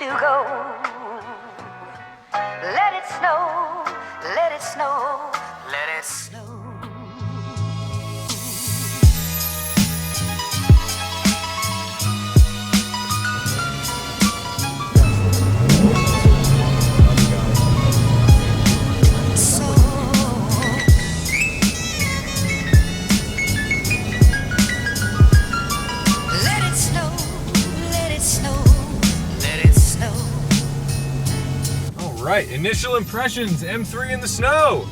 to go. Let it snow, let it snow, let it snow. Right, initial impressions, M3 in the snow.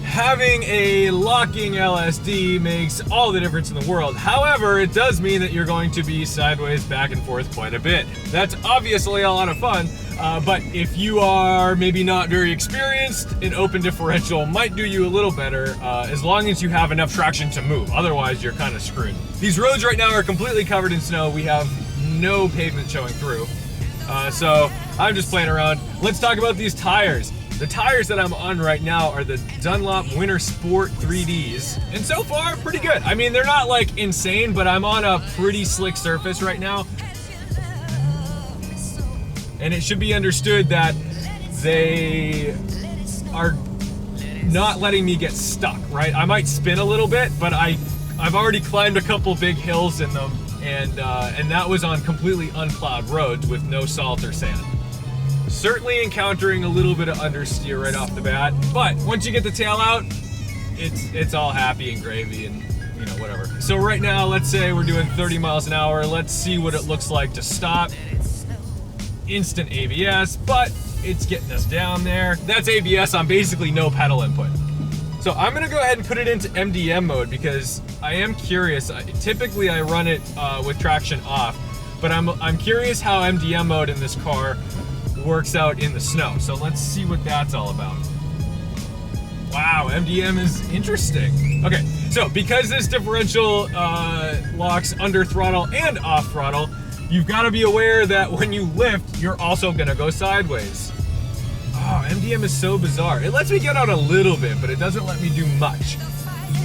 Having a locking LSD makes all the difference in the world. However, it does mean that you're going to be sideways back and forth quite a bit. That's obviously a lot of fun, but if you are maybe not very experienced, an open differential might do you a little better, as long as you have enough traction to move. Otherwise, you're kind of screwed. These roads right now are completely covered in snow. We have no pavement showing through. So I'm just playing around. Let's talk about these tires. The tires that I'm on right now are the Dunlop Winter Sport 3Ds. And so far, pretty good. I mean, they're not like insane, but I'm on a pretty slick surface right now. And it should be understood that they are not letting me get stuck, right? I might spin a little bit, but I've already climbed a couple big hills in them. And that was on completely unplowed roads with no salt or sand. Certainly encountering a little bit of understeer right off the bat, but once you get the tail out, it's all happy and gravy and, you know, whatever. So right now, let's say we're doing 30 miles an hour. Let's see what it looks like to stop. Instant ABS, but it's getting us down there. That's ABS on basically no pedal input. So I'm gonna go ahead and put it into MDM mode because I am curious. Typically I run it with traction off, but I'm curious how MDM mode in this car works out in the snow. So let's see what that's all about. Wow, MDM is interesting. Okay, so because this differential locks under throttle and off throttle, you've got to be aware that when you lift, you're also gonna go sideways. Oh, MDM is so bizarre. It lets me get out a little bit, but it doesn't let me do much.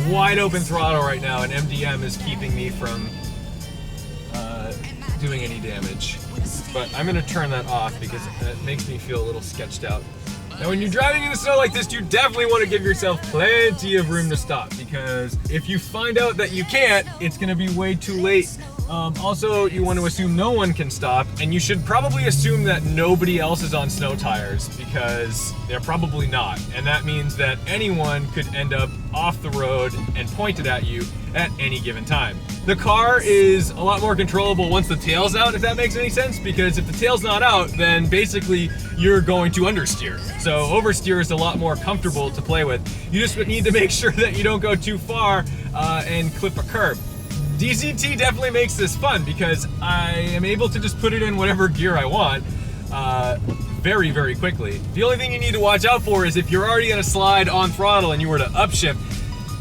Wide open throttle right now, and MDM is keeping me from doing any damage. But I'm gonna turn that off because it makes me feel a little sketched out. Now, when you're driving in the snow like this, you definitely want to give yourself plenty of room to stop, because if you find out that you can't, it's gonna be way too late. Also, you want to assume no one can stop, and you should probably assume that nobody else is on snow tires, because they're probably not. And that means that anyone could end up off the road and pointed at you at any given time. The car is a lot more controllable once the tail's out, if that makes any sense, because if the tail's not out, then basically you're going to understeer. So oversteer is a lot more comfortable to play with. You just need to make sure that you don't go too far and clip a curb. DCT definitely makes this fun because I am able to just put it in whatever gear I want very, very quickly. The only thing you need to watch out for is if you're already in a slide on throttle and you were to upshift,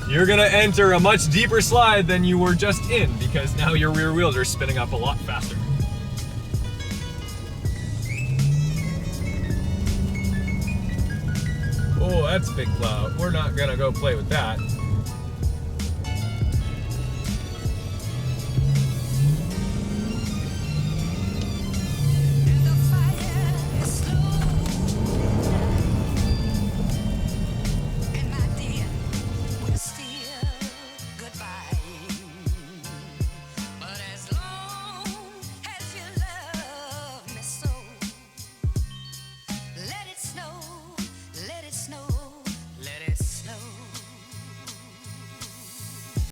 you're gonna enter a much deeper slide than you were just in, because now your rear wheels are spinning up a lot faster. Oh, that's a big plow. We're not gonna go play with that.